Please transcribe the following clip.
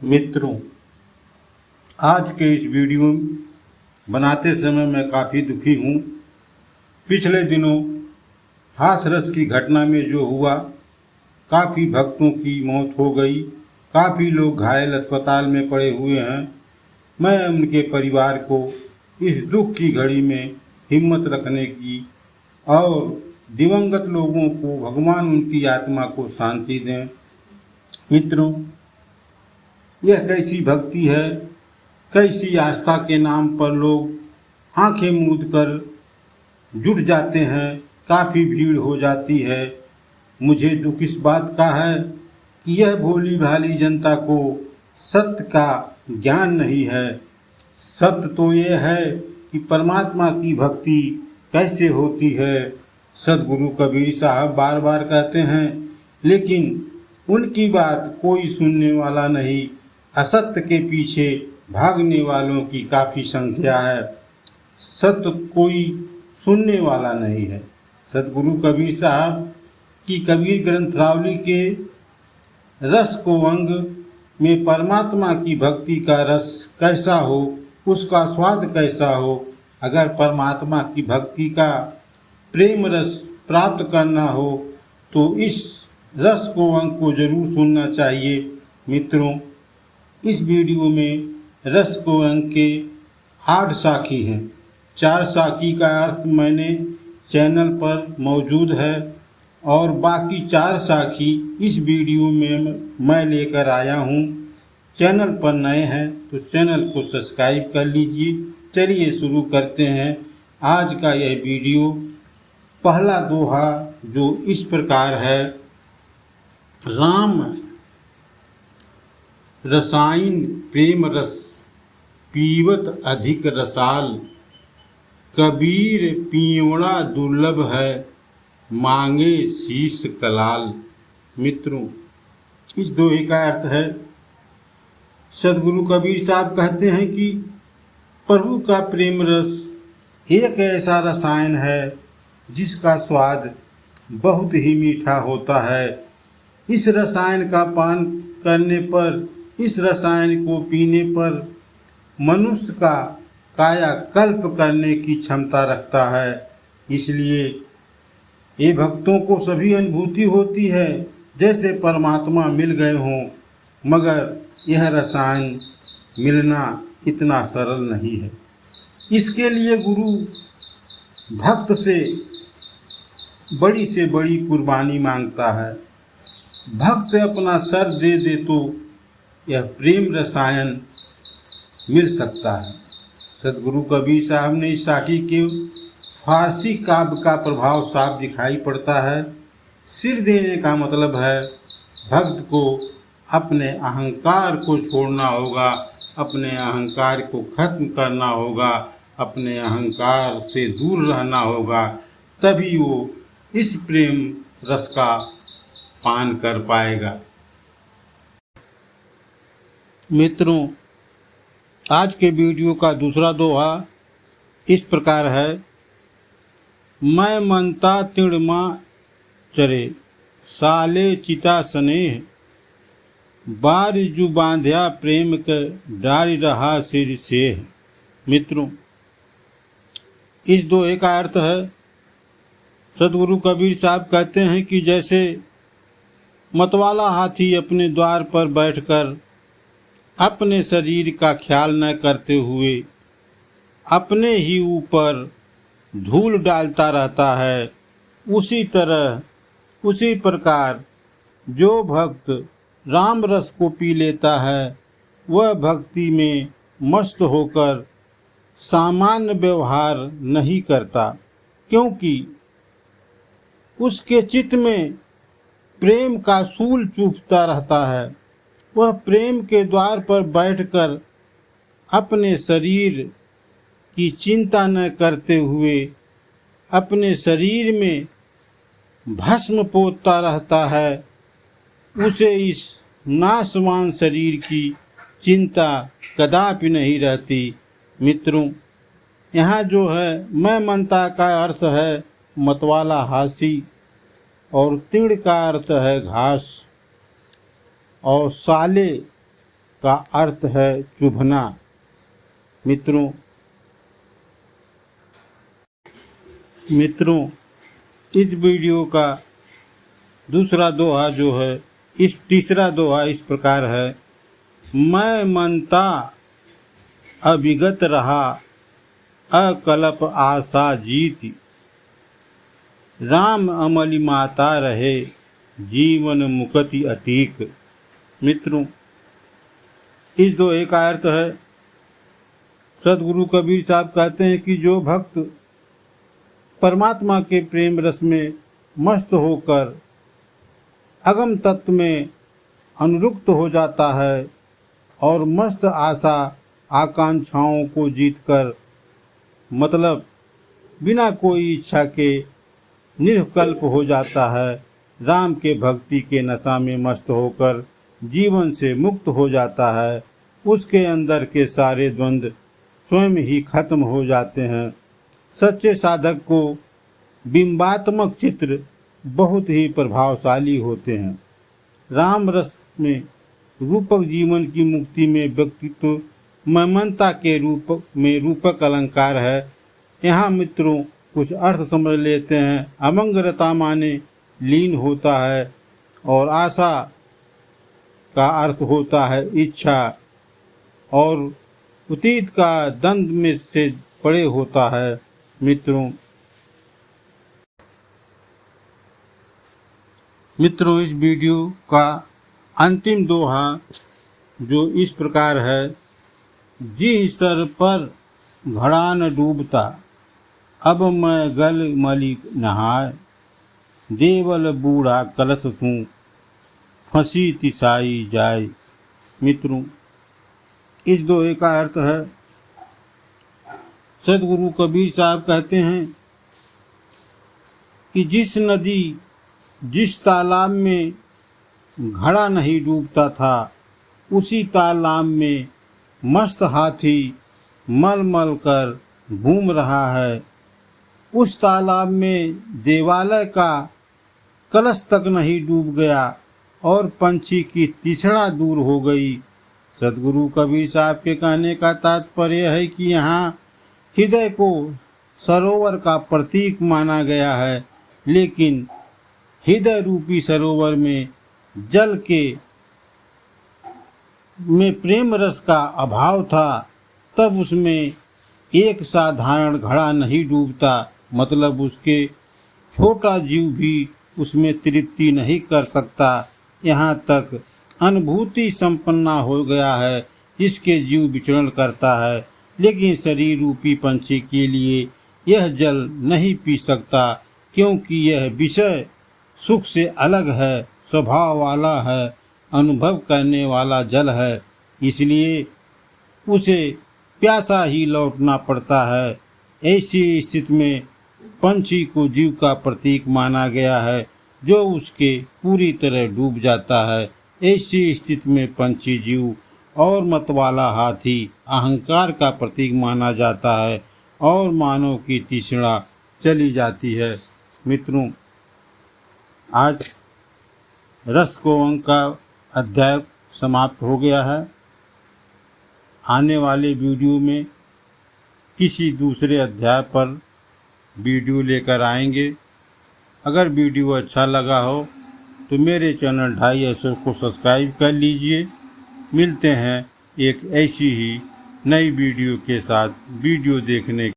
मित्रों, आज के इस वीडियो बनाते समय मैं काफ़ी दुखी हूँ। पिछले दिनों हाथरस की घटना में जो हुआ, काफ़ी भक्तों की मौत हो गई, काफ़ी लोग घायल अस्पताल में पड़े हुए हैं। मैं उनके परिवार को इस दुख की घड़ी में हिम्मत रखने की और दिवंगत लोगों को भगवान उनकी आत्मा को शांति दें। मित्रों, यह कैसी भक्ति है, कैसी आस्था के नाम पर लोग आंखें मूंद कर जुट जाते हैं, काफ़ी भीड़ हो जाती है। मुझे दुख इस बात का है कि यह भोली भाली जनता को सत्य का ज्ञान नहीं है। सत्य तो यह है कि परमात्मा की भक्ति कैसे होती है। सदगुरु कबीर साहब बार बार कहते हैं, लेकिन उनकी बात कोई सुनने वाला नहीं। असत्य के पीछे भागने वालों की काफ़ी संख्या है, सत्य कोई सुनने वाला नहीं है। सदगुरु कबीर साहब की कबीर ग्रंथावली के रस को अंग में परमात्मा की भक्ति का रस कैसा हो, उसका स्वाद कैसा हो। अगर परमात्मा की भक्ति का प्रेम रस प्राप्त करना हो तो इस रस को अंग को जरूर सुनना चाहिए। मित्रों, इस वीडियो में रस को अंग के 8 साखी हैं। 4 साखी का अर्थ मैंने चैनल पर मौजूद है और बाकी 4 साखी इस वीडियो में मैं लेकर आया हूँ। चैनल पर नए हैं तो चैनल को सब्सक्राइब कर लीजिए। चलिए शुरू करते हैं आज का यह वीडियो। पहला दोहा जो इस प्रकार है, राम रसायन प्रेम रस पीवत अधिक रसाल, कबीर पियोड़ा दुर्लभ है मांगे शीश कलाल। मित्रों, इस दोहे का अर्थ है, सदगुरु कबीर साहब कहते हैं कि प्रभु का प्रेम रस एक ऐसा रसायन है जिसका स्वाद बहुत ही मीठा होता है। इस रसायन का पान करने पर, इस रसायन को पीने पर मनुष्य का कायाकल्प करने की क्षमता रखता है। इसलिए ये भक्तों को सभी अनुभूति होती है जैसे परमात्मा मिल गए हों, मगर यह रसायन मिलना इतना सरल नहीं है। इसके लिए गुरु भक्त से बड़ी कुर्बानी मांगता है। भक्त अपना सर दे दे तो यह प्रेम रसायन मिल सकता है। सदगुरु कबीर साहब ने इस साखी के फारसी काव्य का प्रभाव साफ दिखाई पड़ता है। सिर देने का मतलब है भक्त को अपने अहंकार को छोड़ना होगा, अपने अहंकार को खत्म करना होगा, अपने अहंकार से दूर रहना होगा, तभी वो इस प्रेम रस का पान कर पाएगा। मित्रों, आज के वीडियो का दूसरा दोहा इस प्रकार है, मैं मनता तिड़मा चरे साले चिता स्नेह, बारिजु बांध्या प्रेम के डारी रहा सिर सेह। मित्रों, इस दोहे का अर्थ है, सदगुरु कबीर साहब कहते हैं कि जैसे मतवाला हाथी अपने द्वार पर बैठकर अपने शरीर का ख्याल न करते हुए अपने ही ऊपर धूल डालता रहता है, उसी प्रकार जो भक्त राम रस को पी लेता है वह भक्ति में मस्त होकर सामान्य व्यवहार नहीं करता, क्योंकि उसके चित्त में प्रेम का सूल चूफता रहता है। वह प्रेम के द्वार पर बैठकर अपने शरीर की चिंता न करते हुए अपने शरीर में भस्म पोतता रहता है। उसे इस नाशवान शरीर की चिंता कदापि नहीं रहती। मित्रों, यहाँ जो है मैं मनता का अर्थ है मतवाला हाथी और तिड़ का अर्थ है घास और साले का अर्थ है चुभना। मित्रों इस वीडियो का दूसरा दोहा जो है, इस तीसरा दोहा इस प्रकार है। मैं मनता अविगत रहा, अकल्प आशा जीती, राम अमली माता रहे, जीवन मुक्ति अतीक। मित्रों इस दोहे का अर्थ है, सदगुरु कबीर साहब कहते हैं कि जो भक्त परमात्मा के प्रेम रस में मस्त होकर अगम तत्व में अनुरुक्त हो जाता है और मस्त आशा आकांक्षाओं को जीतकर, मतलब बिना कोई इच्छा के निर्विकल्प हो जाता है, राम के भक्ति के नशा में मस्त होकर जीवन से मुक्त हो जाता है, उसके अंदर के सारे द्वंद्व स्वयं ही खत्म हो जाते हैं। सच्चे साधक को बिंबात्मक चित्र बहुत ही प्रभावशाली होते हैं। राम रस में रूपक जीवन की मुक्ति में व्यक्तित्व ममता के रूप में रूपक अलंकार है। यहाँ मित्रों कुछ अर्थ समझ लेते हैं। अमंगलता माने लीन होता है और आशा का अर्थ होता है इच्छा, और अतीत का द्वंद में से परे होता है। मित्रों इस वीडियो का अंतिम दोहा जो इस प्रकार है। जी सर पर घड़ा न डूबता, अब मैं गल मली नहाय, देवल बूढ़ा कलश सूं, फंसी तिसाई जाए। मित्रों इस दोहे का अर्थ है, सदगुरु कबीर साहब कहते हैं कि जिस तालाब में घड़ा नहीं डूबता था, उसी तालाब में मस्त हाथी मल मल कर घूम रहा है। उस तालाब में देवालय का कलश तक नहीं डूब गया और पंछी की तीसरा दूर हो गई। सदगुरु कबीर साहब के कहने का तात्पर्य है कि यहाँ हृदय को सरोवर का प्रतीक माना गया है, लेकिन हृदय रूपी सरोवर में जल में प्रेम रस का अभाव था, तब उसमें एक साधारण घड़ा नहीं डूबता, मतलब उसके छोटा जीव भी उसमें तृप्ति नहीं कर सकता। यहाँ तक अनुभूति संपन्ना हो गया है जिसके जीव विचरण करता है, लेकिन शरीर रूपी पंछी के लिए यह जल नहीं पी सकता, क्योंकि यह विषय सुख से अलग है, स्वभाव वाला है, अनुभव करने वाला जल है, इसलिए उसे प्यासा ही लौटना पड़ता है। ऐसी स्थिति में पंछी को जीव का प्रतीक माना गया है जो उसके पूरी तरह डूब जाता है। ऐसी स्थिति में पंछी जीव और मतवाला हाथी अहंकार का प्रतीक माना जाता है और मानव की तृष्णा चली जाती है। मित्रों आज रस को अंक का अध्याय समाप्त हो गया है। आने वाले वीडियो में किसी दूसरे अध्याय पर वीडियो लेकर आएंगे। अगर वीडियो अच्छा लगा हो तो मेरे चैनल 250 को सब्सक्राइब कर लीजिए। मिलते हैं एक ऐसी ही नई वीडियो के साथ। वीडियो देखने